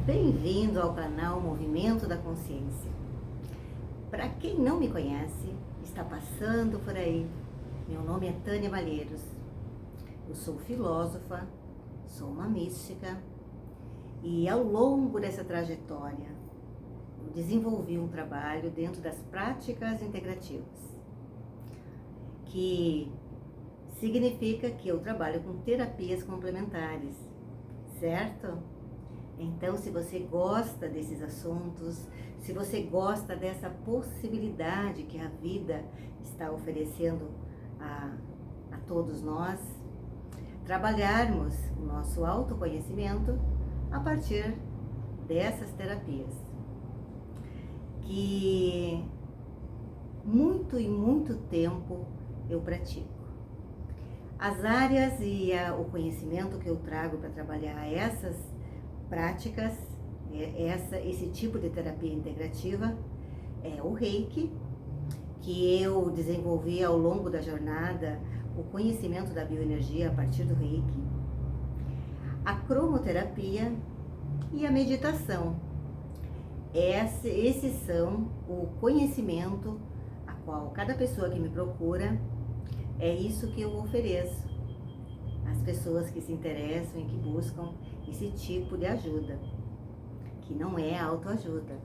Bem-vindo ao canal Movimento da Consciência. Para quem não me conhece, está passando por aí, meu nome é Tânia Malheiros. Eu sou filósofa, sou uma mística e ao longo dessa trajetória eu desenvolvi um trabalho dentro das práticas integrativas, que significa que eu trabalho com terapias complementares, certo? Então, se você gosta desses assuntos, se você gosta dessa possibilidade que a vida está oferecendo a todos nós, trabalharmos o nosso autoconhecimento a partir dessas terapias, que muito tempo eu pratico. As áreas e o conhecimento que eu trago para trabalhar essas práticas, esse tipo de terapia integrativa, é o Reiki, que eu desenvolvi ao longo da jornada, o conhecimento da bioenergia a partir do Reiki, a cromoterapia e a meditação. Esses são o conhecimento a qual cada pessoa que me procura, é isso que eu ofereço. As pessoas que se interessam e que buscam esse tipo de ajuda, que não é autoajuda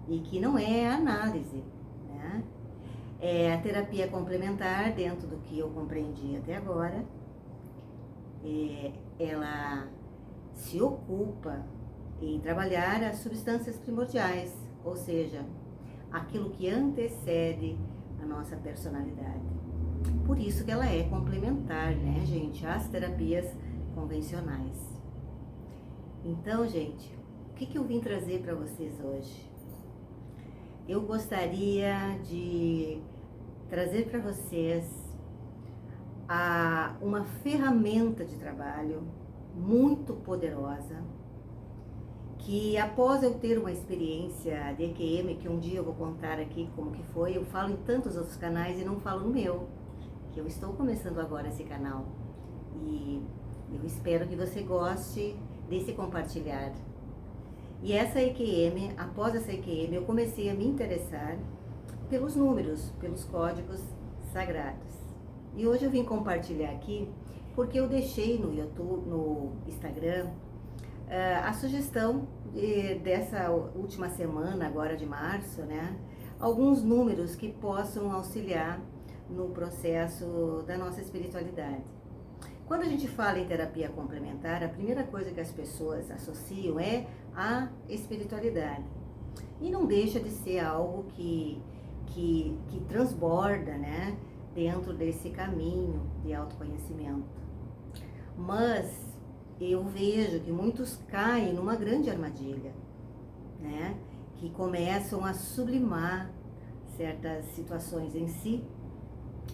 e que não é análise, né? É a terapia complementar, dentro do que eu compreendi até agora, ela se ocupa em trabalhar as substâncias primordiais, ou seja, aquilo que antecede a nossa personalidade. Por isso que ela é complementar, né, gente, às terapias convencionais. Então, gente, o que eu vim trazer para vocês hoje? Eu gostaria de trazer para vocês uma ferramenta de trabalho muito poderosa, que após eu ter uma experiência de EQM, que um dia eu vou contar aqui como que foi, eu falo em tantos outros canais e não falo no meu, que eu estou começando agora esse canal, e eu espero que você goste desse compartilhar. E essa EQM, após essa EQM, eu comecei a me interessar pelos números, pelos códigos sagrados. E hoje eu vim compartilhar aqui, porque eu deixei no YouTube, no Instagram, a sugestão dessa última semana, agora de março, né? Alguns números que possam auxiliar no processo da nossa espiritualidade. Quando a gente fala em terapia complementar, a primeira coisa que as pessoas associam é a espiritualidade. E não deixa de ser algo que transborda, né, dentro desse caminho de autoconhecimento. Mas eu vejo que muitos caem numa grande armadilha, né, que começam a sublimar certas situações em si,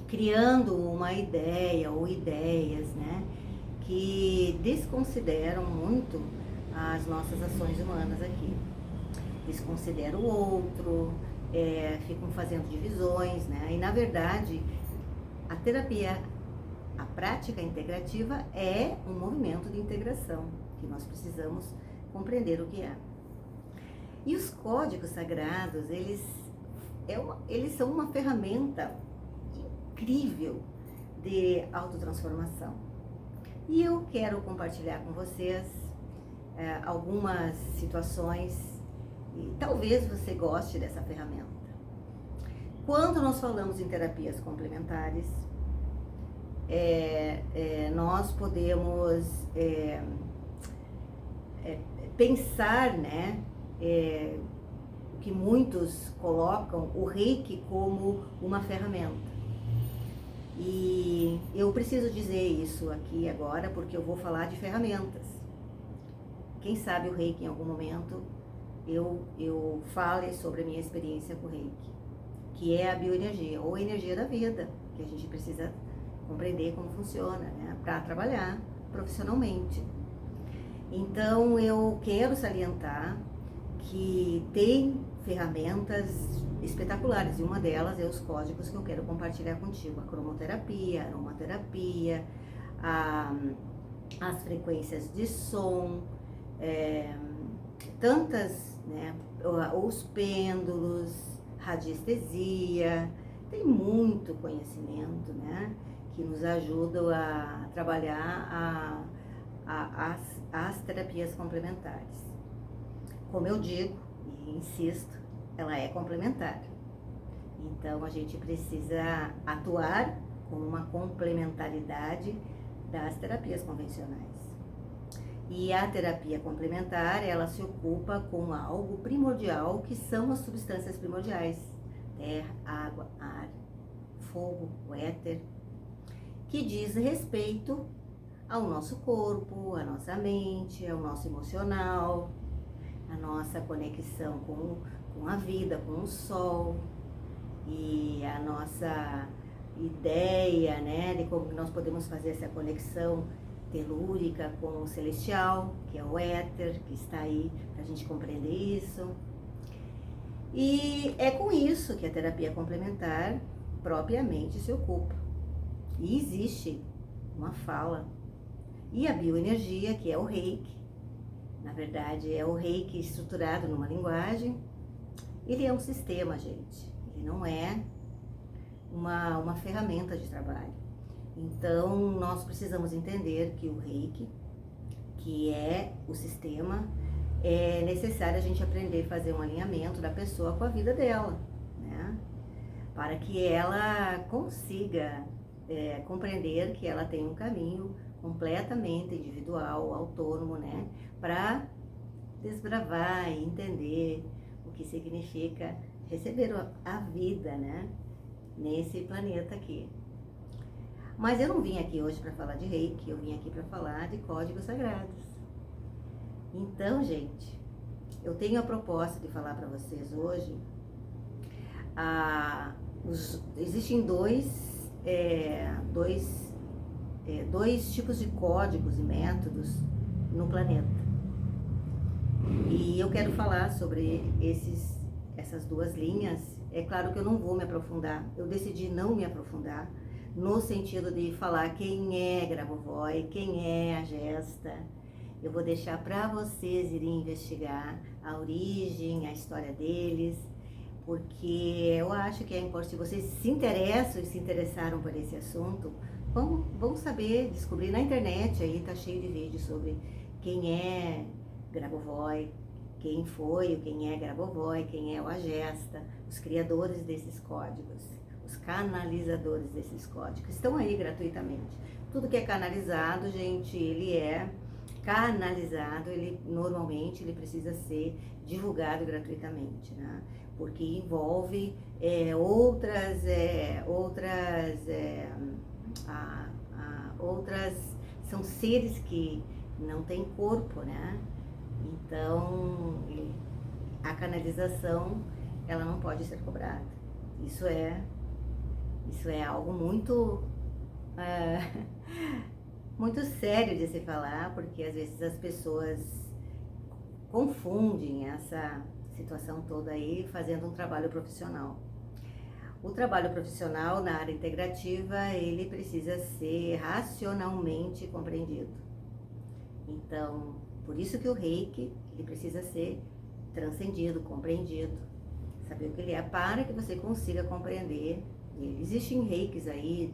criando uma ideia ou ideias, né, que desconsideram muito as nossas ações humanas aqui. Desconsideram o outro, ficam fazendo divisões, né, e na verdade a terapia, a prática integrativa é um movimento de integração, que nós precisamos compreender o que é. E os códigos sagrados, eles são uma ferramenta incrível de autotransformação. E eu quero compartilhar com vocês algumas situações, e talvez você goste dessa ferramenta. Quando nós falamos em terapias complementares, nós podemos pensar, né, o que muitos colocam o Reiki como uma ferramenta. E eu preciso dizer isso aqui agora, porque eu vou falar de ferramentas. Quem sabe o Reiki em algum momento eu fale sobre a minha experiência com o Reiki, que é a bioenergia, ou a energia da vida, que a gente precisa compreender como funciona, né, para trabalhar profissionalmente. Então eu quero salientar que tem ferramentas espetaculares, e uma delas é os códigos que eu quero compartilhar contigo: a cromoterapia, a aromaterapia, as frequências de som, tantas, né, os pêndulos, radiestesia, tem muito conhecimento, né, que nos ajudam a trabalhar as terapias complementares. Como eu digo e insisto, ela é complementar. Então a gente precisa atuar com uma complementaridade das terapias convencionais. E a terapia complementar, ela se ocupa com algo primordial, que são as substâncias primordiais: terra, água, ar, fogo, o éter, que diz respeito ao nosso corpo, à nossa mente, ao nosso emocional, a nossa conexão com a vida, com o sol, e a nossa ideia, né, de como nós podemos fazer essa conexão telúrica com o celestial, que é o éter, que está aí para a gente compreender isso. E é com isso que a terapia complementar propriamente se ocupa. E existe uma fala. E a bioenergia, que é o reiki, na verdade é o reiki estruturado numa linguagem, ele é um sistema, gente. Ele não é uma ferramenta de trabalho. Então, nós precisamos entender que o reiki, que é o sistema, é necessário a gente aprender a fazer um alinhamento da pessoa com a vida dela, né? Para que ela consiga compreender que ela tem um caminho completamente individual, autônomo, né? Para desbravar e entender o que significa receber a vida, né? Nesse planeta aqui. Mas eu não vim aqui hoje para falar de reiki, eu vim aqui para falar de códigos sagrados. Então, gente, eu tenho a proposta de falar para vocês hoje. Existem dois tipos de códigos e métodos no planeta. E eu quero falar sobre essas duas linhas. É claro que eu não vou me aprofundar, eu decidi não me aprofundar no sentido de falar quem é Grabovoi, quem é a Gesta. Eu vou deixar para vocês irem investigar a origem, a história deles, porque eu acho que é importante, se vocês se interessam e se interessaram por esse assunto, vão saber, descobrir na internet, aí tá cheio de vídeos sobre quem é Grabovoi, quem foi, quem é Grabovoi, quem é o Agesta, os criadores desses códigos, os canalizadores desses códigos, estão aí gratuitamente. Tudo que é canalizado, gente, ele é canalizado, normalmente ele precisa ser divulgado gratuitamente, né? Porque envolve são seres que não têm corpo, né? Então, a canalização, ela não pode ser cobrada. Isso é algo muito, muito sério de se falar, porque às vezes as pessoas confundem essa situação toda aí fazendo um trabalho profissional. O trabalho profissional na área integrativa, ele precisa ser racionalmente compreendido. Então, por isso que o reiki, ele precisa ser transcendido, compreendido, saber o que ele é, para que você consiga compreender. Existem reikis aí,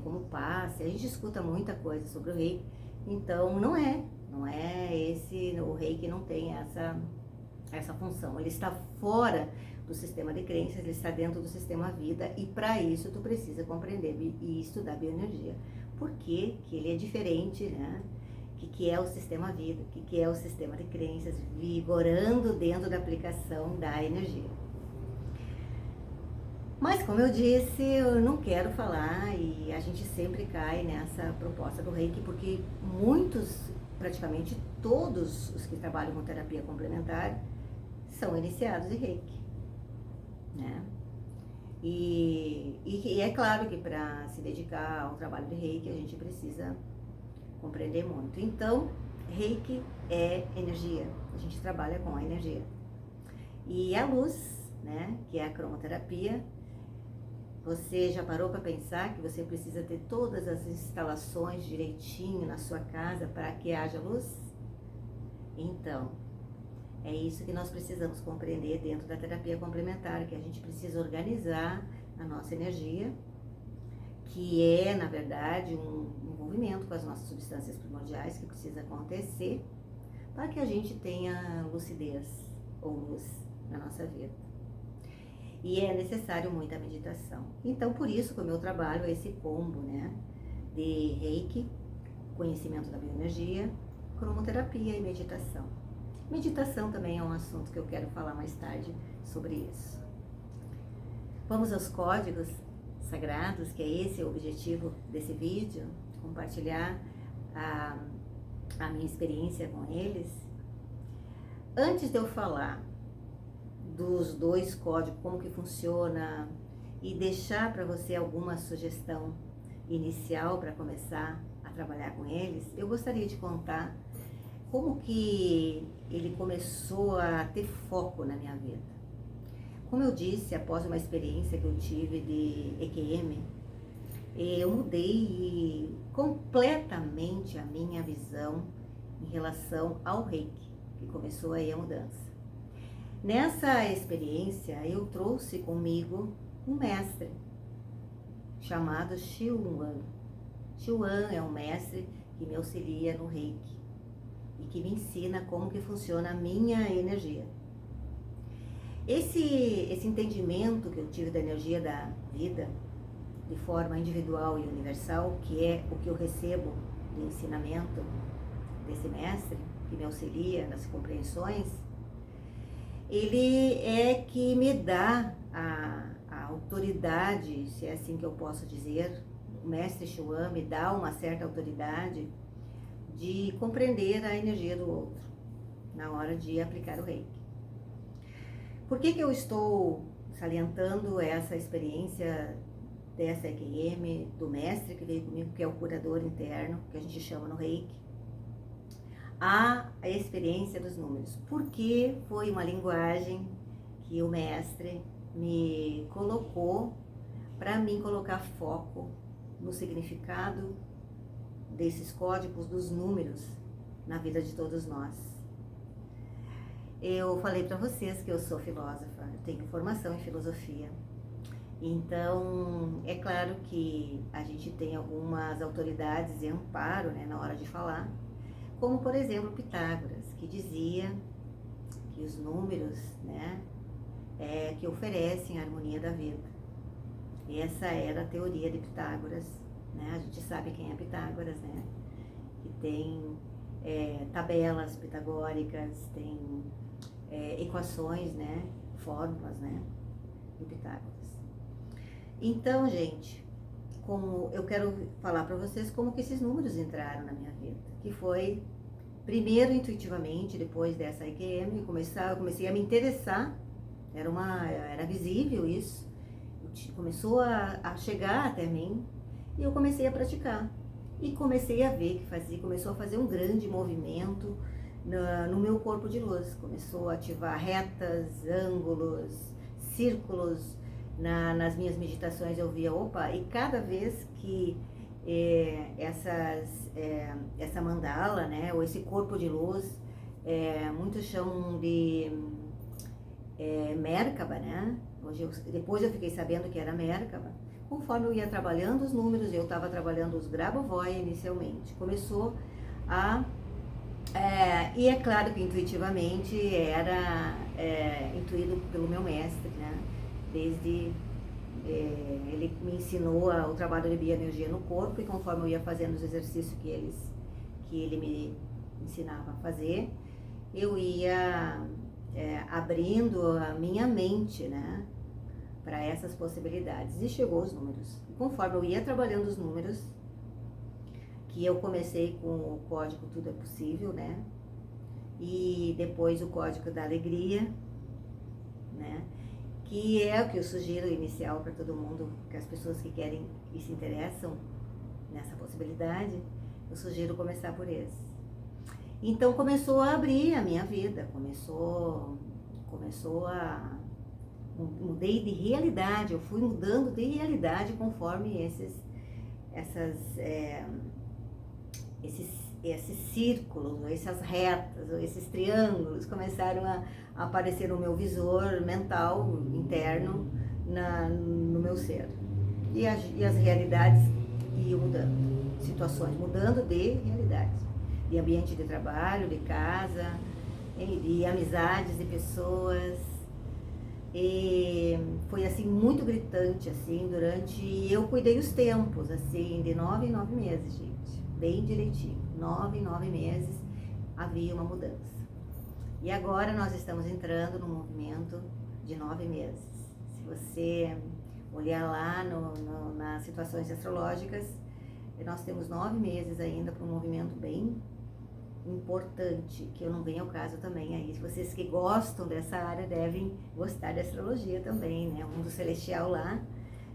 como passe, a gente escuta muita coisa sobre o reiki, então não é o reiki não tem essa função, ele está fora do sistema de crenças, ele está dentro do sistema vida, e para isso tu precisa compreender e estudar bioenergia, porque que ele é diferente, né? O que é o sistema vida, o que é o sistema de crenças, vigorando dentro da aplicação da energia. Mas como eu disse, eu não quero falar, e a gente sempre cai nessa proposta do reiki, porque praticamente todos os que trabalham com terapia complementar são iniciados em reiki, né? E é claro que para se dedicar ao trabalho de reiki a gente precisa compreender muito. Então, reiki é energia, a gente trabalha com a energia. E a luz, né, que é a cromoterapia, você já parou para pensar que você precisa ter todas as instalações direitinho na sua casa para que haja luz? Então, é isso que nós precisamos compreender dentro da terapia complementar, que a gente precisa organizar a nossa energia, que é, na verdade, um envolvimento com as nossas substâncias primordiais que precisa acontecer para que a gente tenha lucidez ou luz na nossa vida. E é necessário muita meditação. Então, por isso que o meu trabalho é esse combo, né? De Reiki, conhecimento da bioenergia, cromoterapia e meditação. Meditação também é um assunto que eu quero falar mais tarde sobre isso. Vamos aos códigos sagrados, que é esse o objetivo desse vídeo, compartilhar a minha experiência com eles. Antes de eu falar dos 2 códigos, como que funciona, e deixar para você alguma sugestão inicial para começar a trabalhar com eles, eu gostaria de contar como que ele começou a ter foco na minha vida. Como eu disse, após uma experiência que eu tive de EQM, eu mudei completamente a minha visão em relação ao Reiki, que começou aí a mudança. Nessa experiência, eu trouxe comigo um mestre chamado Xiuan. Xiuan é um mestre que me auxilia no Reiki e que me ensina como que funciona a minha energia. Esse entendimento que eu tive da energia da vida, de forma individual e universal, que é o que eu recebo de ensinamento desse mestre, que me auxilia nas compreensões, ele é que me dá a autoridade, se é assim que eu posso dizer, o mestre Xiuan me dá uma certa autoridade de compreender a energia do outro na hora de aplicar o Reiki. Por que eu estou salientando essa experiência dessa EQM, do mestre que veio comigo, que é o curador interno, que a gente chama no Reiki, a experiência dos números? Porque foi uma linguagem que o mestre me colocou para mim colocar foco no significado desses códigos dos números na vida de todos nós. Eu falei para vocês que eu sou filósofa, eu tenho formação em filosofia. Então, é claro que a gente tem algumas autoridades e amparo, né, na hora de falar, como, por exemplo, Pitágoras, que dizia que os números, né, que oferecem a harmonia da vida. E essa era a teoria de Pitágoras, né? A gente sabe quem é Pitágoras, né? Que tem tabelas pitagóricas, tem equações, né? Fórmulas, né? De Pitágoras. Então, gente, como eu quero falar para vocês como que esses números entraram na minha vida, que foi primeiro intuitivamente, depois dessa EQM, eu comecei a me interessar, era visível isso, começou a chegar até mim e eu comecei a praticar. E comecei a ver que começou a fazer um grande movimento no meu corpo de luz, começou a ativar retas, ângulos, círculos. Nas minhas meditações eu via, opa, e cada vez que essa mandala, né, ou esse corpo de luz, muitos chamam de Merkaba, né? Depois eu fiquei sabendo que era Merkaba. Conforme eu ia trabalhando os números, eu estava trabalhando os Grabovoi inicialmente. Começou e é claro que intuitivamente era intuído pelo meu mestre, né? Desde ele me ensinou o trabalho de bioenergia no corpo, e conforme eu ia fazendo os exercícios que ele me ensinava a fazer, eu ia abrindo a minha mente, né, para essas possibilidades, e chegou os números. E conforme eu ia trabalhando os números, que eu comecei com o código Tudo é Possível, né, e depois o código da alegria, né, que é o que eu sugiro inicial para todo mundo, que as pessoas que querem e se interessam nessa possibilidade, eu sugiro começar por esse. Então começou a abrir a minha vida, mudei de realidade, eu fui mudando de realidade conforme esses esses círculos, ou essas retas, ou esses triângulos começaram a aparecer no meu visor mental interno, no meu ser. E as realidades iam mudando, situações mudando de realidades, de ambiente de trabalho, de casa, de amizades de pessoas. E foi assim muito gritante assim eu cuidei os tempos assim de 9 em 9 meses, gente, bem direitinho, 9 em 9 meses havia uma mudança. E agora nós estamos entrando no movimento de 9 meses. Se você olhar lá nas situações astrológicas, nós temos 9 meses ainda para um movimento bem importante, que eu não venho ao caso também aí. Vocês que gostam dessa área devem gostar da astrologia também, né? O mundo celestial lá,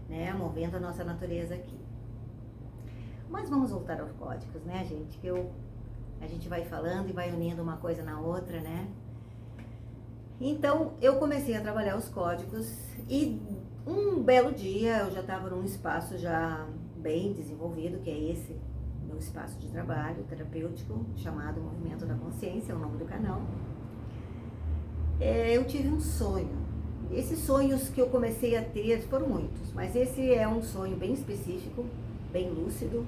né? Movendo a nossa natureza aqui. Mas vamos voltar aos códigos, né, gente? Que a gente vai falando e vai unindo uma coisa na outra, né? Então, eu comecei a trabalhar os códigos e um belo dia eu já estava num espaço já bem desenvolvido, que é esse meu espaço de trabalho terapêutico, chamado Movimento da Consciência, é o nome do canal. Eu tive um sonho. Esses sonhos que eu comecei a ter foram muitos, mas esse é um sonho bem específico, bem lúcido,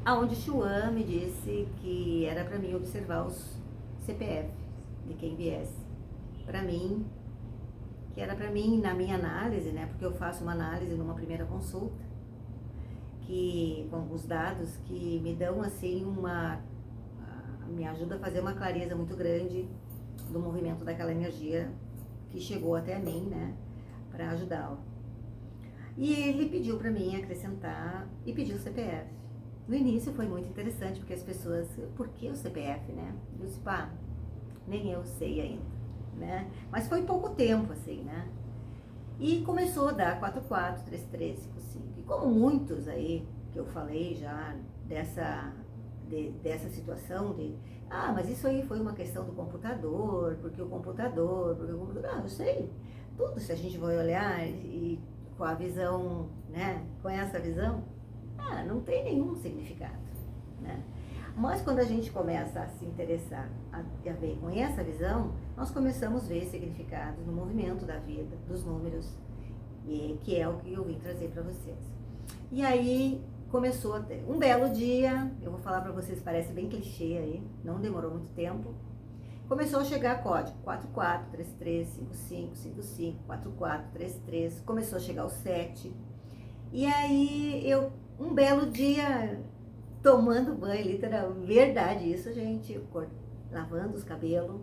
aonde Xuan me disse que era para mim observar os CPF de quem viesse para mim, que era para mim na minha análise, né? Porque eu faço uma análise numa primeira consulta, com alguns dados que me dão assim me ajuda a fazer uma clareza muito grande do movimento daquela energia que chegou até mim, né, para ajudá-lo. E ele pediu para mim acrescentar e pediu o CPF. No início foi muito interessante, porque as pessoas, por que o CPF, né? Eu disse, pá, nem eu sei ainda, né? Mas foi pouco tempo, assim, né? E começou a dar 44, 33, 55. E como muitos aí que eu falei já dessa situação mas isso aí foi uma questão do computador, porque o computador, eu sei, tudo se a gente vai olhar e com a visão, né, com essa visão, não tem nenhum significado, né? Mas quando a gente começa a se interessar, a ver com essa visão, nós começamos a ver significados no movimento da vida, dos números, que é o que eu vim trazer para vocês. E aí começou a ter um belo dia, eu vou falar para vocês, parece bem clichê aí, não demorou muito tempo, começou a chegar código 44335555, 4433, começou a chegar o 7, e aí um belo dia, tomando banho, literal, verdade isso, gente, lavando os cabelos,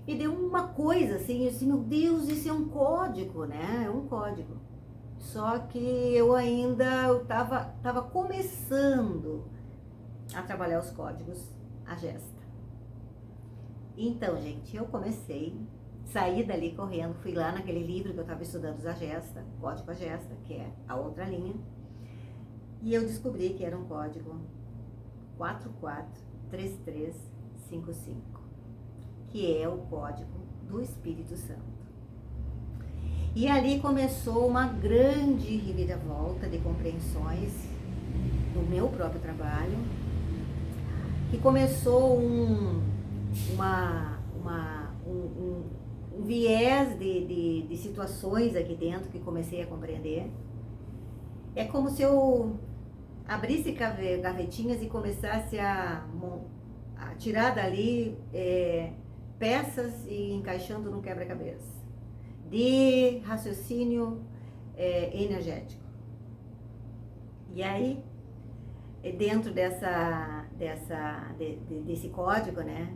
e deu uma coisa assim, meu Deus, isso é um código, né? É um código. Só que eu tava começando a trabalhar os códigos, a gesta. Então, gente, eu saí dali correndo, fui lá naquele livro que eu estava estudando, a gesta, código a gesta, que é a outra linha, e eu descobri que era um código 443355, que é o código do Espírito Santo. E ali começou uma grande reviravolta de compreensões do meu próprio trabalho, que começou um viés de situações aqui dentro que comecei a compreender. É como se eu abrisse gavetinhas e começasse a tirar dali peças e encaixando no quebra-cabeça de raciocínio energético. E aí, dentro desse código, né,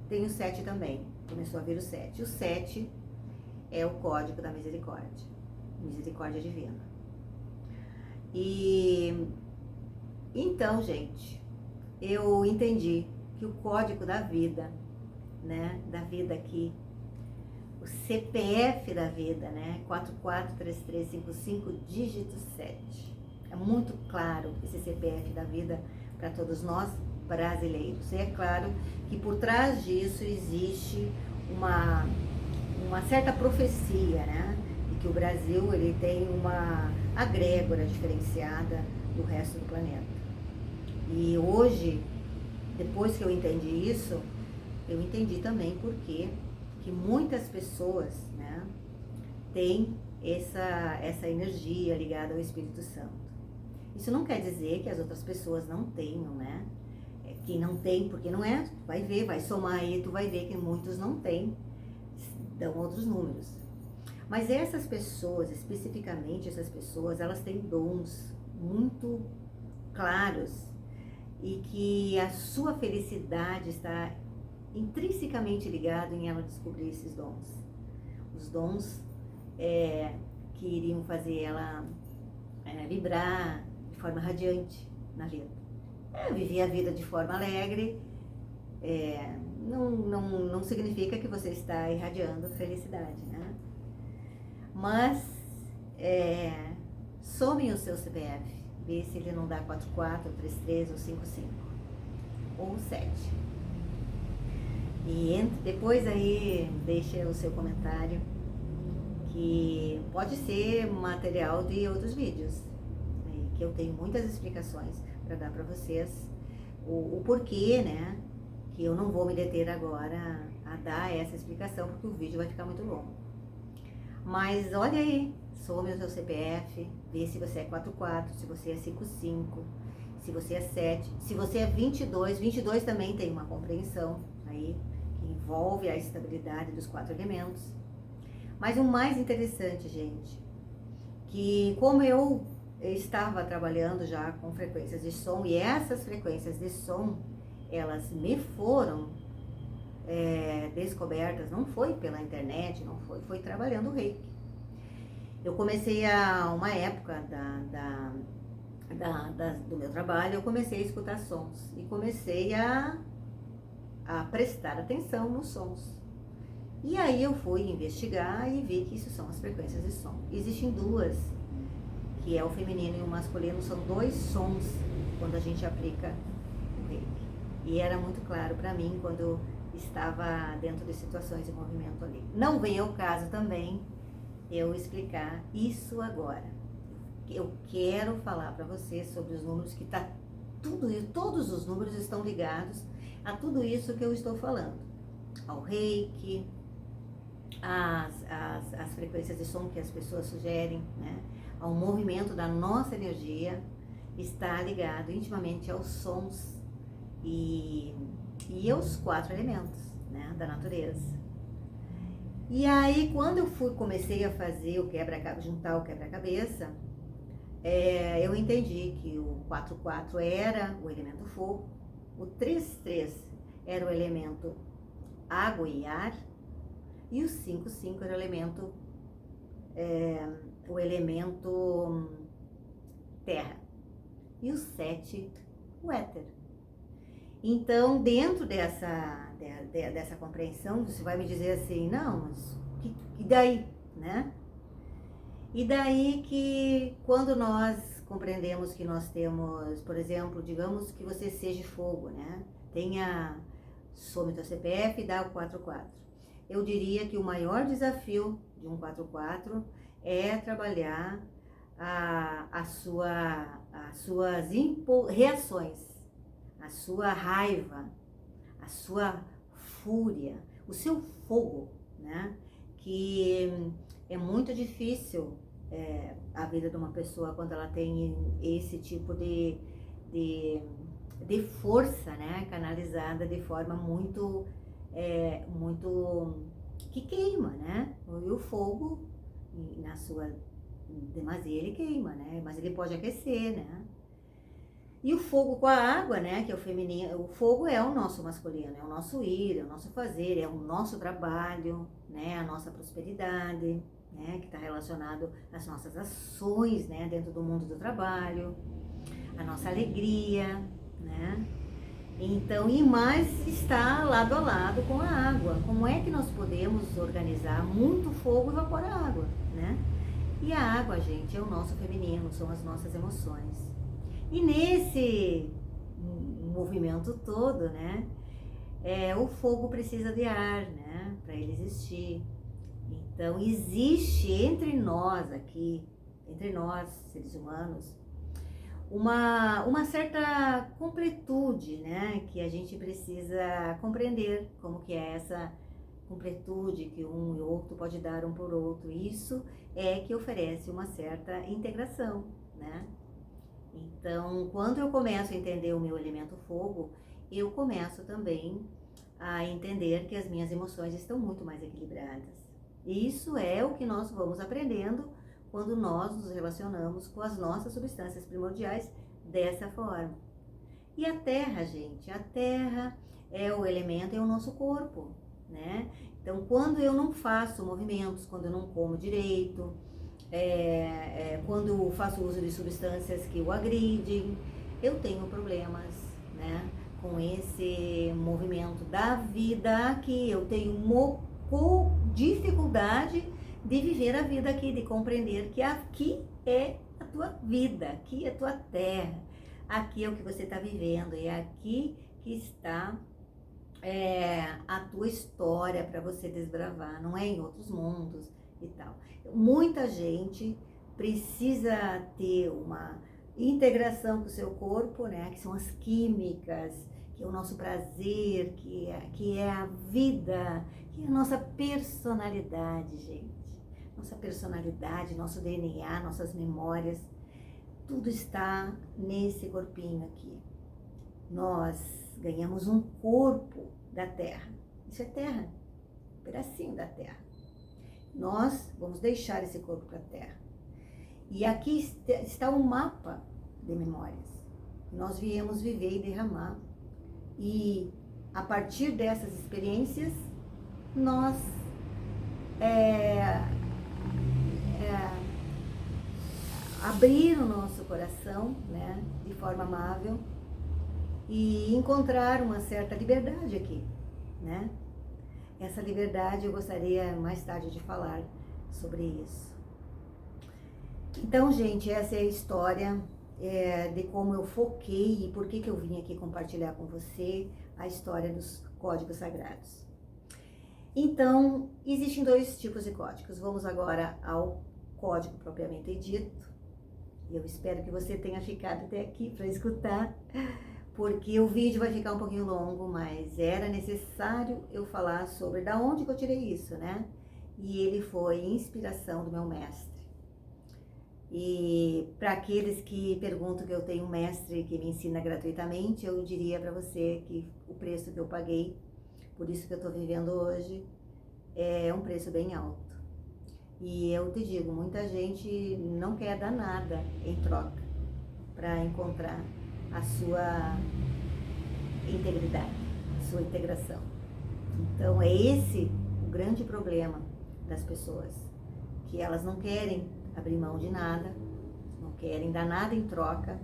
tem o 7 também. Começou a vir o 7. O 7 é o código da misericórdia divina. E então, gente, eu entendi que o código da vida, né, da vida aqui, o CPF da vida, né, 443355, dígito 7. É muito claro esse CPF da vida para todos nós brasileiros. E é claro que por trás disso existe uma certa profecia, né, de que o Brasil ele tem uma egrégora diferenciada do resto do planeta. E hoje, depois que eu entendi isso, eu entendi também por que muitas pessoas, né, têm essa energia ligada ao Espírito Santo. Isso não quer dizer que as outras pessoas não tenham, né? Que não tem, porque não é, vai ver, vai somar aí, tu vai ver que muitos não têm, dão outros números. Mas essas pessoas, especificamente essas pessoas, elas têm dons muito claros e que a sua felicidade está intrinsecamente ligada em ela descobrir esses dons. Os dons que iriam fazer ela vibrar de forma radiante na vida. Viver a vida de forma alegre não significa que você está irradiando felicidade, né? Mas somem o seu CPF, vê se ele não dá 44, 33 ou 55 ou 7. E depois aí deixa o seu comentário, que pode ser material de outros vídeos, que eu tenho muitas explicações para dar para vocês o porquê, né? Que eu não vou me deter agora a dar essa explicação, porque o vídeo vai ficar muito longo. Mas olha aí, some o seu CPF, vê se você é 44, se você é 55, se você é 7, se você é 22, 22 também tem uma compreensão aí, que envolve a estabilidade dos 4 elementos. Mas o mais interessante, gente, que como eu estava trabalhando já com frequências de som, e essas frequências de som, elas me foram descobertas, não foi pela internet, não foi trabalhando o reiki. Eu comecei uma época do meu trabalho, eu comecei a escutar sons e comecei a prestar atenção nos sons. E aí eu fui investigar e vi que isso são as frequências de som. Existem duas, que é o feminino e o masculino, são 2 sons quando a gente aplica o reiki. E era muito claro para mim quando estava dentro de situações de movimento ali. Não vem ao caso também eu explicar isso agora. Eu quero falar para vocês sobre os números, que tá todos os números estão ligados a tudo isso que eu estou falando. Ao reiki, as frequências de som que as pessoas sugerem, né? Ao movimento da nossa energia, está ligado intimamente aos sons e aos 4 elementos, né, da natureza. E aí, quando eu comecei a fazer juntar o quebra-cabeça, eu entendi que o 4-4 era o elemento fogo, o 3-3 era o elemento água e ar, e o 5-5 era o elemento terra, e o 7, o éter. Então, dentro dessa compreensão, você vai me dizer assim, não, mas e daí, né? E daí que quando nós compreendemos que nós temos, por exemplo, digamos que você seja fogo, né? Some o teu CPF e dá o 4-4. Eu diria que o maior desafio de um 4-4 é trabalhar as suas reações, a sua raiva, a sua fúria, o seu fogo, né? Que é muito difícil a vida de uma pessoa quando ela tem esse tipo de força, né? Canalizada de forma muito que queima, né? E o fogo, na sua demasia, ele queima, né? Mas ele pode aquecer, né? E o fogo com a água, né, que é o feminino, o fogo é o nosso masculino, é o nosso ir, é o nosso fazer, é o nosso trabalho, né, a nossa prosperidade, né, que está relacionado às nossas ações, né, dentro do mundo do trabalho, a nossa alegria, né. Então, e mais está lado a lado com a água. Como é que nós podemos organizar muito fogo e vapor a água, né? E a água, gente, é o nosso feminino, são as nossas emoções. E nesse movimento todo, né, o fogo precisa de ar, né, para ele existir. Então, existe entre nós aqui, entre nós, seres humanos, uma certa completude, né? Que a gente precisa compreender como que é essa completude que um e outro pode dar um por outro. Isso é que oferece uma certa integração, né? Então, quando eu começo a entender o meu elemento fogo, eu começo também a entender que as minhas emoções estão muito mais equilibradas. E isso é o que nós vamos aprendendo quando nós nos relacionamos com as nossas substâncias primordiais dessa forma. E a terra, gente, a terra é o elemento, é o nosso corpo, né? Então, quando eu não faço movimentos, quando eu não como direito, quando faço uso de substâncias que o agridem, eu tenho problemas, né, com esse movimento da vida aqui. Eu tenho dificuldade de viver a vida aqui, de compreender que aqui é a tua vida, aqui é a tua terra, aqui é o que você está vivendo, é aqui que está a tua história para você desbravar, não é em outros mundos e tal. Muita gente precisa ter uma integração com o seu corpo, né? Que são as químicas, que é o nosso prazer, que é a vida, que é a nossa personalidade, gente. Nossa personalidade, nosso DNA, nossas memórias, tudo está nesse corpinho aqui. Nós ganhamos um corpo da Terra. Isso é Terra, um pedacinho da Terra. Nós vamos deixar esse corpo para a Terra. E aqui está um mapa de memórias. Nós viemos viver e derramar. E a partir dessas experiências, nós abrir o nosso coração, né, de forma amável, e encontrar uma certa liberdade aqui, né? Essa liberdade eu gostaria mais tarde de falar sobre isso. Então, gente, essa é a história de como eu foquei e por que eu vim aqui compartilhar com você a história dos códigos sagrados. Então, existem dois tipos de códigos. Vamos agora ao código propriamente dito. Eu espero que você tenha ficado até aqui para escutar, porque o vídeo vai ficar um pouquinho longo, mas era necessário eu falar sobre da onde que eu tirei isso, né? E ele foi inspiração do meu mestre. E para aqueles que perguntam que eu tenho um mestre que me ensina gratuitamente, eu diria para você que o preço que eu paguei, por isso que eu estou vivendo hoje, é um preço bem alto. E eu te digo, muita gente não quer dar nada em troca para encontrar a sua integridade, a sua integração. Então é esse o grande problema das pessoas, que elas não querem abrir mão de nada, não querem dar nada em troca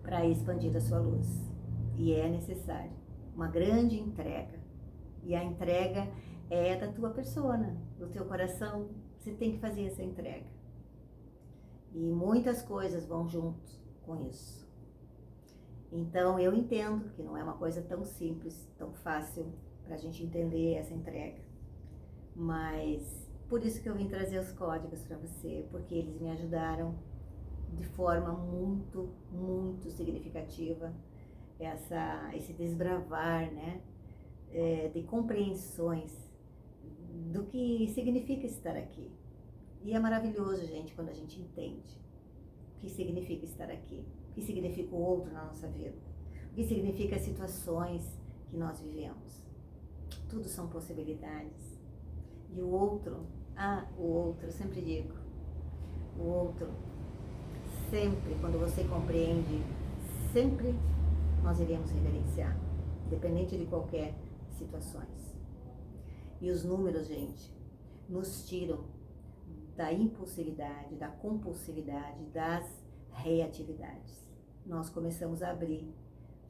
para expandir a sua luz. E é necessário uma grande entrega. E a entrega é da tua persona, do teu coração. Você tem que fazer essa entrega. E muitas coisas vão junto com isso. Então eu entendo que não é uma coisa tão simples, tão fácil para a gente entender essa entrega. Mas por isso que eu vim trazer os códigos para você, porque eles me ajudaram de forma muito, muito significativa esse desbravar, né, de compreensões do que significa estar aqui. E é maravilhoso, gente, quando a gente entende o que significa estar aqui, o que significa o outro na nossa vida, o que significa as situações que nós vivemos. Tudo são possibilidades. E o outro, eu sempre digo, o outro, sempre, quando você compreende, sempre nós iremos reverenciar, independente de qualquer situações. E os números, gente, nos tiram da impulsividade, da compulsividade, das reatividades. Nós começamos a abrir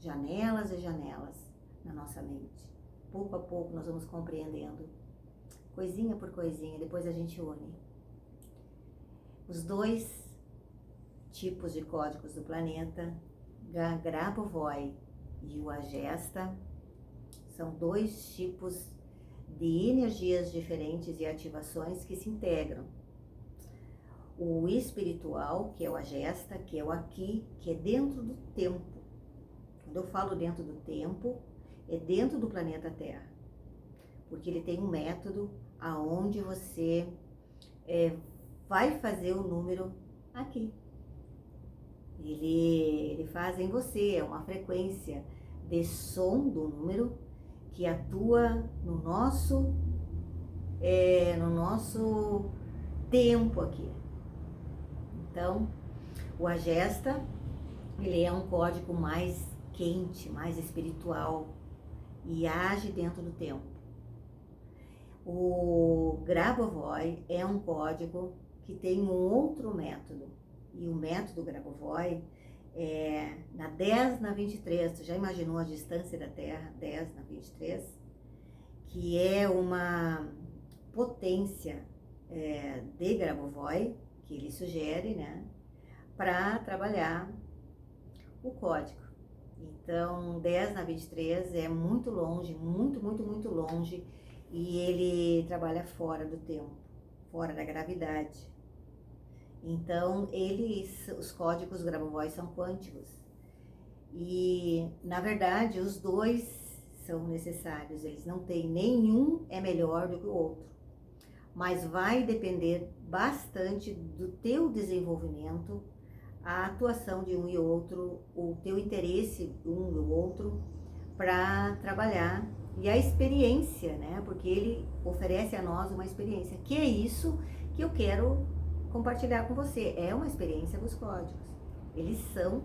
janelas e janelas na nossa mente. Pouco a pouco nós vamos compreendendo, coisinha por coisinha, depois a gente une. Os dois tipos de códigos do planeta, Grabovoi e o Agesta, são dois tipos de energias diferentes e ativações que se integram. o espiritual, que é o Agesta, que é o aqui, que é dentro do tempo. Quando eu falo dentro do tempo, é dentro do planeta Terra. Porque ele tem um método aonde você vai fazer o número aqui. Ele faz em você, é uma frequência de som do número que atua no nosso tempo aqui. Então, o Agesta, ele é um código mais quente, mais espiritual e age dentro do tempo. O Grabovoi é um código que tem um outro método. E o método Grabovoi é na 10 na 23. Tu já imaginou a distância da Terra, 10 na 23? Que é uma potência de Grabovoi, que ele sugere, né, para trabalhar o código. Então, 10 na 23 é muito longe, muito longe, e ele trabalha fora do tempo, fora da gravidade. Então, os códigos Grabovoi são quânticos. E, na verdade, os dois são necessários, eles não têm, nenhum é melhor do que o outro. Mas vai depender bastante do teu desenvolvimento, a atuação de um e outro, o teu interesse um e o outro para trabalhar e a experiência, né? Porque ele oferece a nós uma experiência, que é isso que eu quero compartilhar com você. É uma experiência dos códigos. Eles são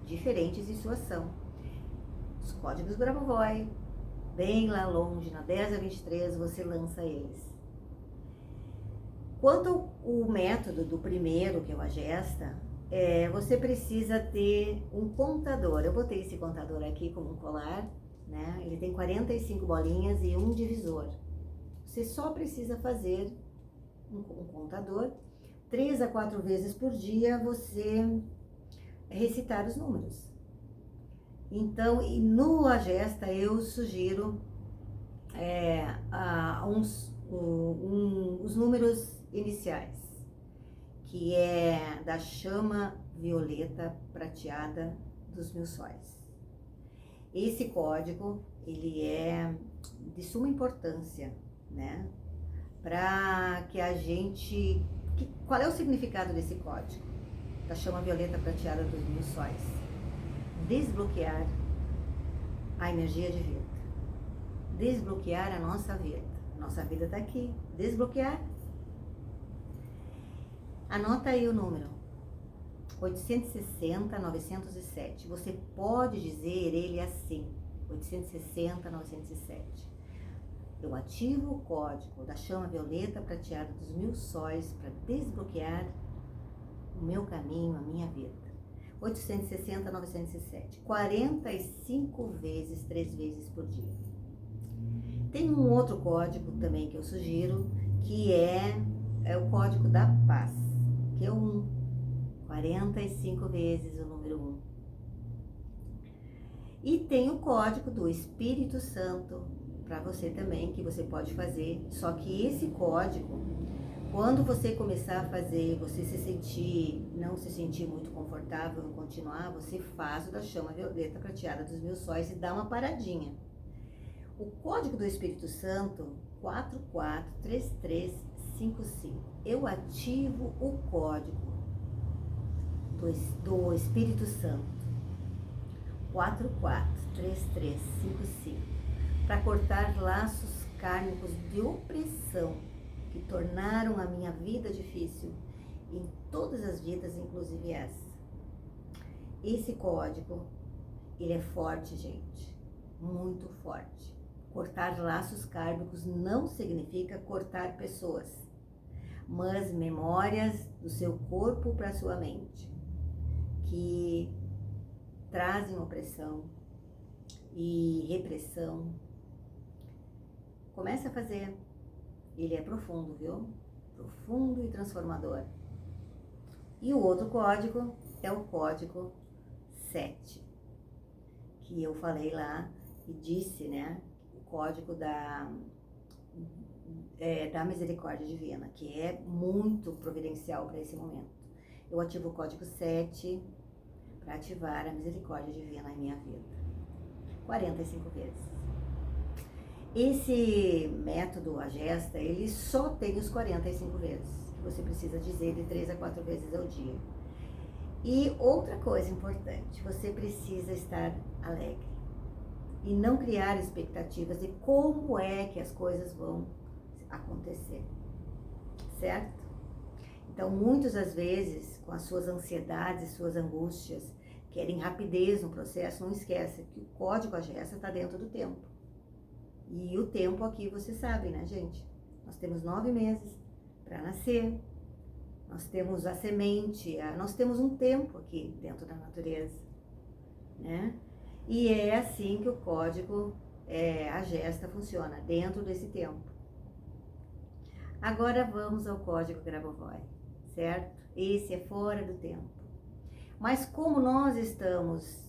diferentes em sua ação. Os códigos Grabovoi, bem lá longe, na 10 a 23, você lança eles. Quanto ao método do primeiro, que é o Agesta, você precisa ter um contador. Eu botei esse contador aqui como um colar, né? Ele tem 45 bolinhas e um divisor. Você só precisa fazer um contador. 3 a 4 vezes por dia você recitar os números. Então, e no Agesta eu sugiro os números iniciais, que é da chama violeta prateada dos mil sóis. Esse código, ele é de suma importância, né? Para que a gente... Qual é o significado desse código? Da chama violeta prateada dos mil sóis. Desbloquear a energia de vida. Desbloquear a nossa vida. Nossa vida está aqui. Desbloquear. Anota aí o número. 860-907. Você pode dizer ele assim. 860-907. Eu ativo o código da chama violeta prateada dos mil sóis para desbloquear o meu caminho, a minha vida. 860-907. 45 vezes, 3 vezes por dia. Tem um outro código também que eu sugiro, que é o código da paz, que é o 1. 45 vezes o número 1. E tem o código do Espírito Santo para você também, que você pode fazer. Só que esse código, quando você começar a fazer, você não se sentir muito confortável em continuar, você faz o da chama violeta prateada dos mil sóis e dá uma paradinha. O código do Espírito Santo, 443355. Eu ativo o código do Espírito Santo, 443355, para cortar laços kármicos de opressão que tornaram a minha vida difícil, em todas as vidas, inclusive essa. Esse código, ele é forte, gente, muito forte. Cortar laços kármicos não significa cortar pessoas, mas memórias do seu corpo para sua mente, que trazem opressão e repressão. Comece a fazer. Ele é profundo, viu? Profundo e transformador. E o outro código é o código 7, que eu falei lá e disse, né? O código da misericórdia divina, que é muito providencial para esse momento. Eu ativo o código 7 para ativar a misericórdia divina em minha vida. 45 vezes. Esse método, a gesta, ele só tem os 45 vezes. Você precisa dizer de 3 a 4 vezes ao dia. E outra coisa importante, você precisa estar alegre e não criar expectativas de como é que as coisas vão acontecer, certo? Então, muitas das vezes, com as suas ansiedades, suas angústias, querem rapidez no processo, não esqueça que o código, a gesta, está dentro do tempo. E o tempo aqui, vocês sabem, né, gente? Nós temos 9 meses para nascer, nós temos a semente, nós temos um tempo aqui dentro da natureza, né? E é assim que o código, a gesta funciona, dentro desse tempo. Agora vamos ao código Grabovoi, certo? Esse é fora do tempo. Mas como nós estamos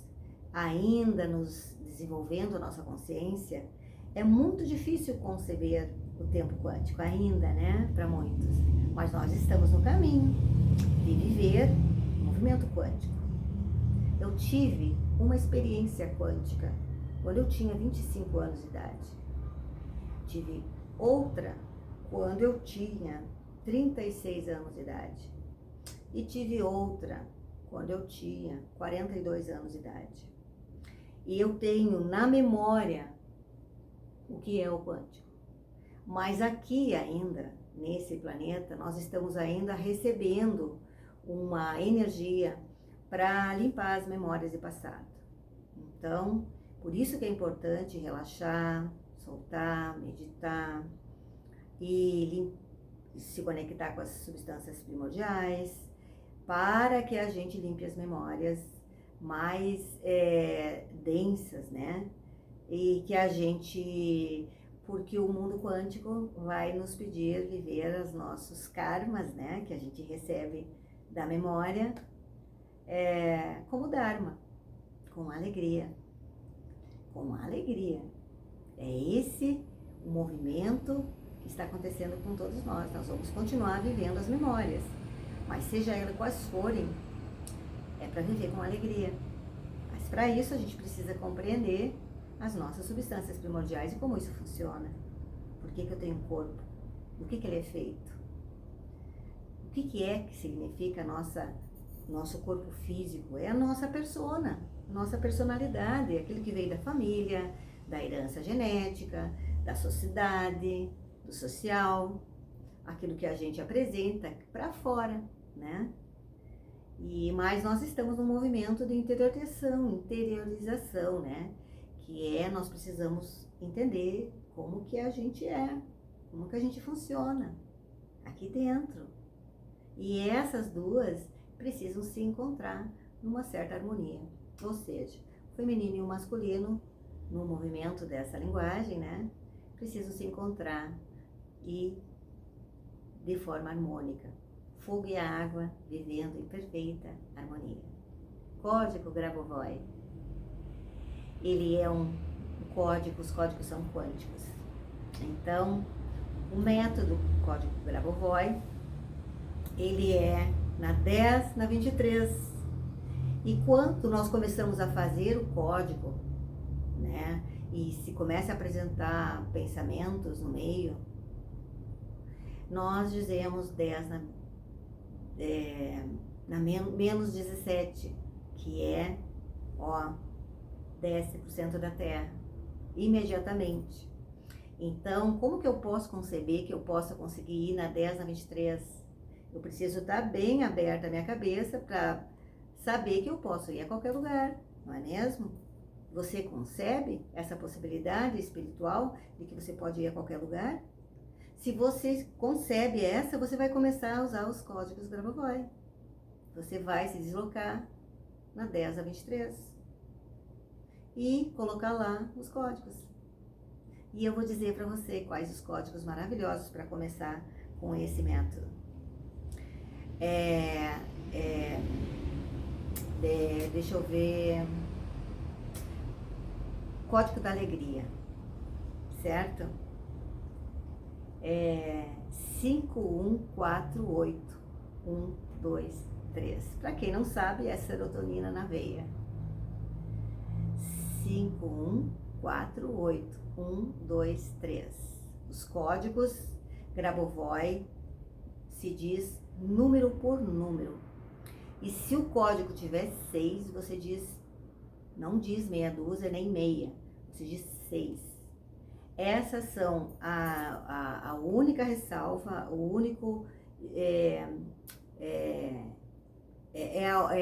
ainda nos desenvolvendo a nossa consciência, é muito difícil conceber o tempo quântico ainda, né? Para muitos. Mas nós estamos no caminho de viver o movimento quântico. Eu tive uma experiência quântica quando eu tinha 25 anos de idade. Tive outra quando eu tinha 36 anos de idade. E tive outra quando eu tinha 42 anos de idade. E eu tenho na memória o que é o quântico. Mas aqui ainda, nesse planeta, nós estamos ainda recebendo uma energia para limpar as memórias do passado. Então, por isso que é importante relaxar, soltar, meditar e se conectar com as substâncias primordiais, para que a gente limpe as memórias mais densas, né? E que a gente, porque o mundo quântico vai nos pedir viver os nossos karmas, né? Que a gente recebe da memória, como Dharma, com alegria. Com alegria. É esse o movimento que está acontecendo com todos nós. Nós vamos continuar vivendo as memórias, mas seja elas quais forem, é para viver com alegria. Mas para isso a gente precisa compreender as nossas substâncias primordiais e como isso funciona. Por que eu tenho um corpo? Do que ele é feito? O que é que significa nosso corpo físico? É a nossa persona, nossa personalidade, aquilo que veio da família, da herança genética, da sociedade, do social, aquilo que a gente apresenta para fora, né? Mas nós estamos num movimento de interiorização, né? Que nós precisamos entender como que a gente como que a gente funciona aqui dentro. E essas duas precisam se encontrar numa certa harmonia. Ou seja, o feminino e o masculino, no movimento dessa linguagem, né? Precisam se encontrar e de forma harmônica. Fogo e a água vivendo em perfeita harmonia. Código Grabovoi. Ele é um código, os códigos são quânticos. Então, o método código Grabovoi, ele é na 10, na 23. E quando nós começamos a fazer o código, né, e se começa a apresentar pensamentos no meio, nós dizemos 10 na menos 17, que desce pro centro da Terra, imediatamente. Então, como que eu posso conceber que eu possa conseguir ir na 10, na 23? Eu preciso estar bem aberta a minha cabeça para saber que eu posso ir a qualquer lugar, não é mesmo? Você concebe essa possibilidade espiritual de que você pode ir a qualquer lugar? Se você concebe essa, você vai começar a usar os códigos Grabovoi. Você vai se deslocar na 10 a 23 e colocar lá os códigos. E eu vou dizer para você quais os códigos maravilhosos para começar com esse método. Deixa eu ver. Código da alegria, certo? 5148123. Para quem não sabe, é serotonina na veia. 5148123. Os códigos Grabovoi se diz número por número. E se o código tiver 6, você diz, não diz meia dúzia nem meia, você diz 6. Essas são a única ressalva, o único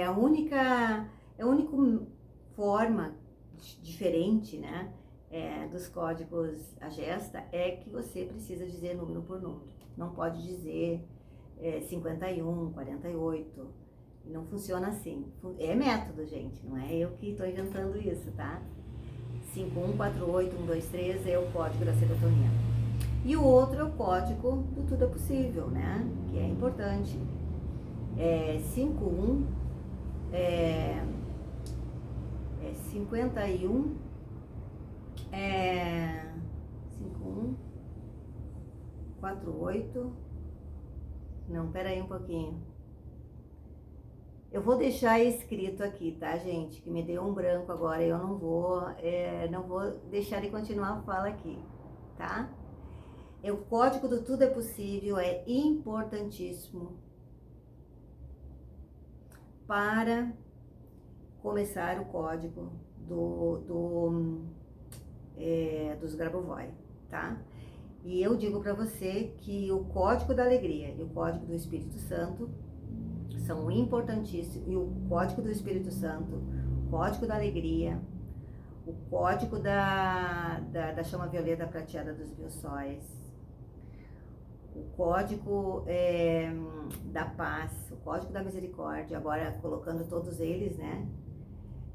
a única forma diferente, né, dos códigos Agesta é que você precisa dizer número por número. Não pode dizer 51, 48. Não funciona assim. É método, gente. Não é eu que estou inventando isso, tá? 5148123 é o código da serotonina. E o outro é o código do Tudo é Possível, né? Que é importante. 51 51 5148. Não, pera aí um pouquinho. Eu vou deixar escrito aqui, tá, gente? Que me deu um branco agora, eu não vou deixar de continuar a fala aqui, tá? O código do Tudo é Possível é importantíssimo para começar o código dos Grabovoi, tá? E eu digo para você que o código da alegria e o código do Espírito Santo são importantíssimos. E o código do Espírito Santo, o código da alegria, o código da chama violeta prateada dos biosóis, o código da paz, o código da misericórdia, agora colocando todos eles, né?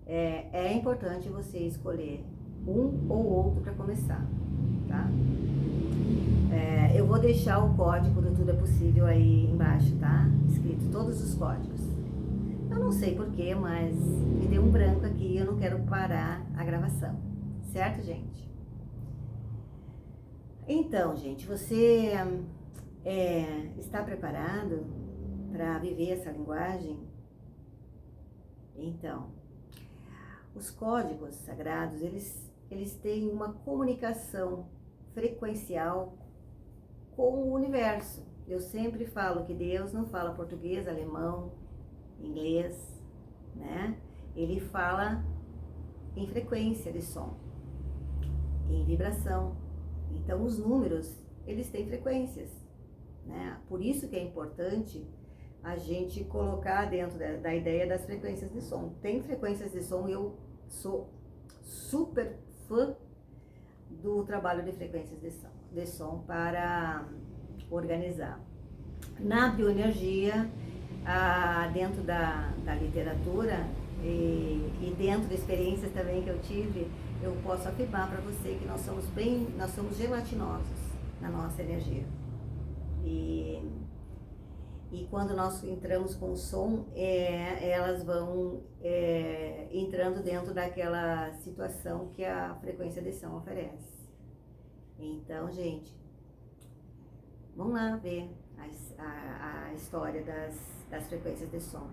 É importante você escolher um ou outro para começar, tá? Eu vou deixar o código do Tudo é Possível aí embaixo, tá? Escrito todos os códigos. Eu não sei porquê, mas me deu um branco aqui e eu não quero parar a gravação. Certo, gente? Então, gente, você está preparado para viver essa linguagem? Então, os códigos sagrados, eles têm uma comunicação frequencial com o universo. Eu sempre falo que Deus não fala português, alemão, inglês, né? Ele fala em frequência de som, em vibração. Então, os números, eles têm frequências, né? Por isso que é importante a gente colocar dentro da ideia das frequências de som. Tem frequências de som, eu sou super fã do trabalho de frequências de som para organizar. Na bioenergia, dentro da literatura e dentro de experiências também que eu tive, eu posso afirmar para você que nós somos gelatinosos na nossa energia. E quando nós entramos com o som, elas vão entrando dentro daquela situação que a frequência de som oferece. Então, gente, vamos lá ver a história das frequências de som.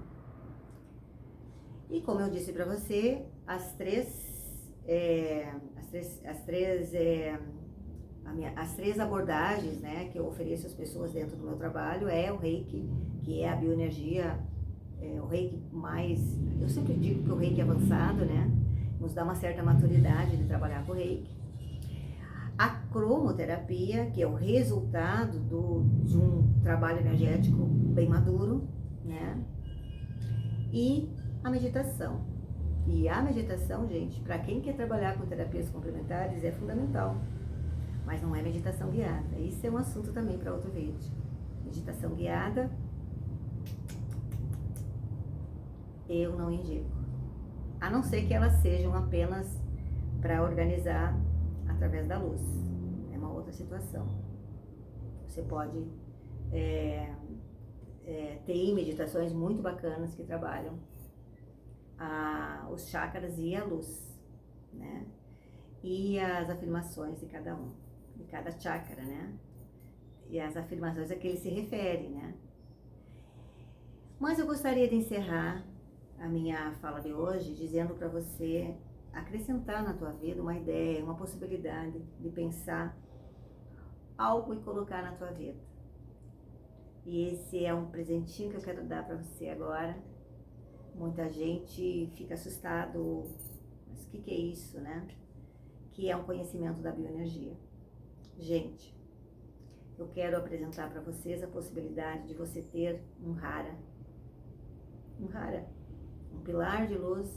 E como eu disse para você, as três abordagens, né, que eu ofereço às pessoas dentro do meu trabalho é o Reiki, que é a bioenergia, o Reiki mais, eu sempre digo que o Reiki é avançado, né, nos dá uma certa maturidade de trabalhar com o Reiki. A cromoterapia, que é o resultado de um trabalho energético bem maduro, né, e a meditação. E a meditação, gente, para quem quer trabalhar com terapias complementares, é fundamental. Mas não é meditação guiada. Isso é um assunto também para outro vídeo. Meditação guiada, eu não indico. A não ser que elas sejam apenas para organizar através da luz. É uma outra situação. Você pode ter meditações muito bacanas que trabalham os chakras e a luz, né? E as afirmações de cada um, de cada chakra, né? e as afirmações a que ele se refere, né? Mas eu gostaria de encerrar a minha fala de hoje dizendo para você acrescentar na tua vida uma ideia, uma possibilidade de pensar algo e colocar na tua vida. E esse é um presentinho que eu quero dar para você agora. Muita gente fica assustado, mas o que é isso, né? Que é um conhecimento da bioenergia. Gente, eu quero apresentar para vocês a possibilidade de você ter um Hara, um pilar de luz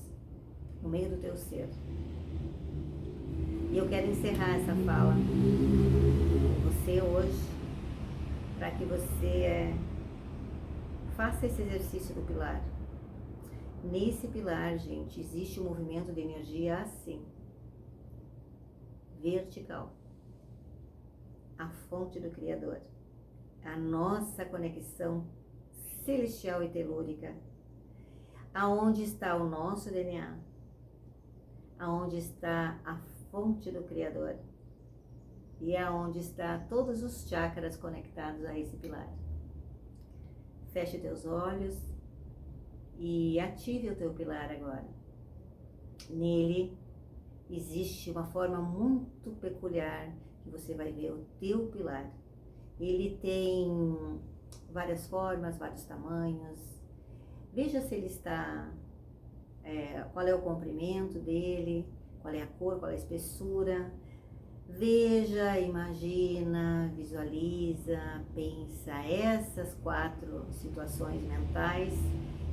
no meio do teu ser. E eu quero encerrar essa fala com você hoje, para que você faça esse exercício do pilar. Nesse pilar, gente, existe um movimento de energia assim, vertical, a fonte do Criador, a nossa conexão celestial e telúrica, aonde está o nosso DNA, aonde está a fonte do Criador e aonde está todos os chakras conectados a esse pilar. Feche teus olhos e ative o teu pilar agora. Nele existe uma forma muito peculiar que você vai ver o teu pilar. Ele tem várias formas, vários tamanhos. Veja se ele está, qual é o comprimento dele, qual é a cor, qual é a espessura. Veja, imagina, visualiza, pensa. Essas 4 situações mentais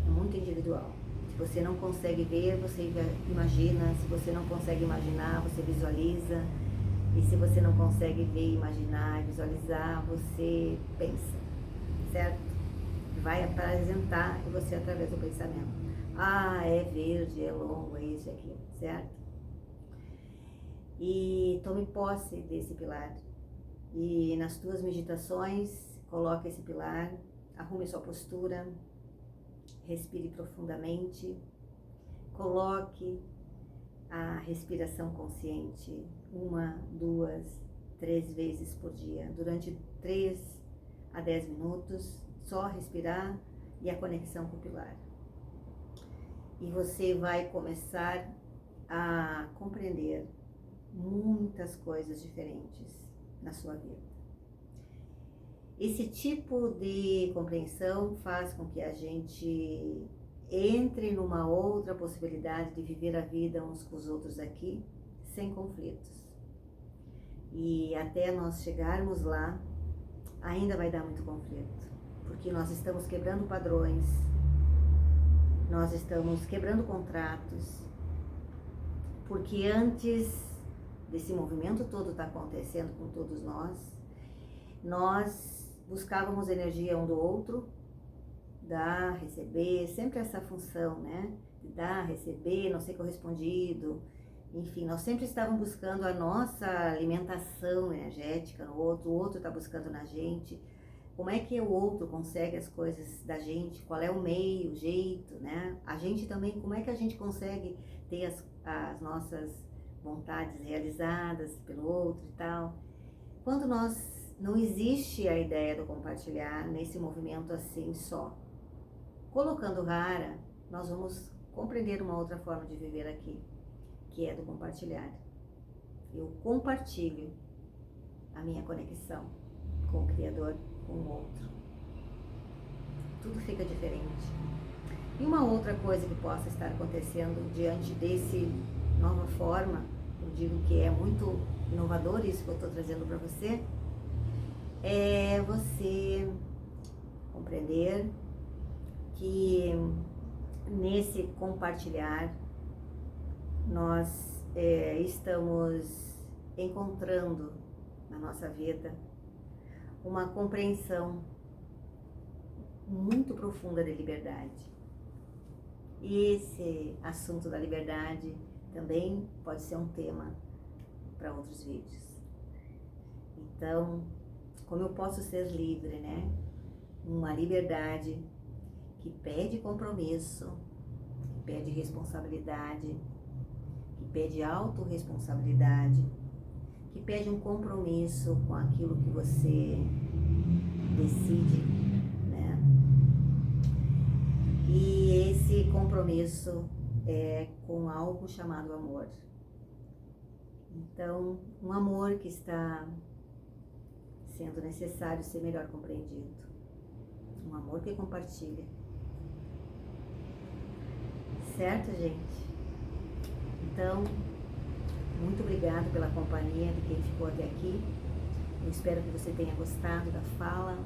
é muito individual. Se você não consegue ver, você imagina. Se você não consegue imaginar, você visualiza. E se você não consegue ver, imaginar, visualizar, você pensa, certo? Vai apresentar você através do pensamento. Ah, é verde, é longo, é isso e aquilo, certo? E tome posse desse pilar. E nas tuas meditações, coloque esse pilar, arrume sua postura, respire profundamente, coloque a respiração consciente 1, 2, 3 vezes por dia, durante 3 a 10 minutos, só respirar e a conexão com o pilar. E você vai começar a compreender muitas coisas diferentes na sua vida. Esse tipo de compreensão faz com que a gente entre numa outra possibilidade de viver a vida uns com os outros aqui, sem conflitos. E até nós chegarmos lá, ainda vai dar muito conflito, porque nós estamos quebrando padrões, nós estamos quebrando contratos, porque antes desse movimento todo estar acontecendo com todos nós buscávamos energia um do outro, dar, receber, sempre essa função, né? De dar, receber, não ser correspondido. Enfim, nós sempre estávamos buscando a nossa alimentação energética no outro, o outro está buscando na gente. Como é que o outro consegue as coisas da gente? Qual é o meio, o jeito, né? A gente também, como é que a gente consegue ter as nossas vontades realizadas pelo outro e tal? Quando não existe a ideia do compartilhar nesse movimento assim só. Colocando Hara, nós vamos compreender uma outra forma de viver aqui, que é do compartilhar. Eu compartilho a minha conexão com o Criador, com o outro. Tudo fica diferente. E uma outra coisa que possa estar acontecendo diante desse nova forma, eu digo que é muito inovador isso que eu estou trazendo para você, é você compreender que nesse compartilhar nós estamos encontrando na nossa vida uma compreensão muito profunda de liberdade. E esse assunto da liberdade também pode ser um tema para outros vídeos. Então, como eu posso ser livre, né? Uma liberdade que pede compromisso, que pede responsabilidade, que pede autorresponsabilidade, que pede um compromisso com aquilo que você decide, né? E esse compromisso é com algo chamado amor. Então, um amor que está sendo necessário ser melhor compreendido. Um amor que compartilha. Certo, gente? Então, muito obrigada pela companhia de quem ficou até aqui. Eu espero que você tenha gostado da fala.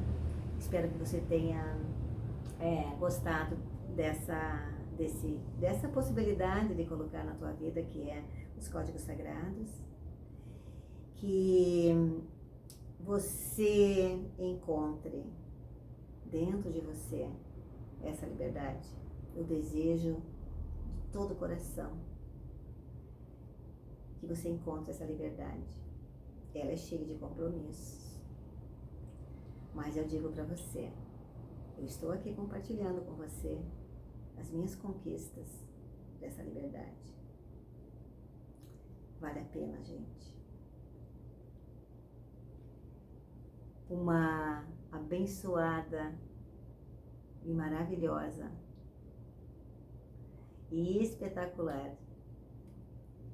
Espero que você tenha gostado dessa possibilidade de colocar na tua vida, que é os códigos sagrados. Que você encontre dentro de você essa liberdade. Eu desejo de todo o coração que você encontre essa liberdade. Ela é cheia de compromissos. Mas eu digo para você, eu estou aqui compartilhando com você as minhas conquistas dessa liberdade. Vale a pena, gente. Uma abençoada e maravilhosa e espetacular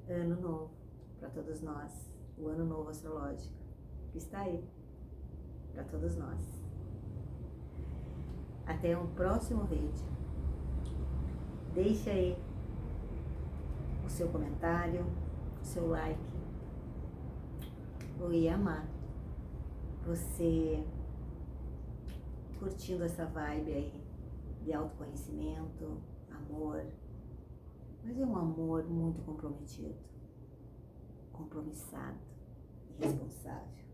ano novo para todos nós, o ano novo astrológico que está aí para todos nós. Até um próximo vídeo. Deixe aí o seu comentário, o seu like. Eu ia amar você curtindo essa vibe aí de autoconhecimento, amor, mas é um amor muito comprometido, compromissado e responsável.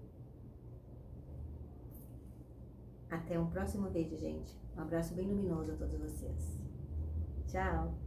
Até um próximo vídeo, gente. Um abraço bem luminoso a todos vocês. Tchau!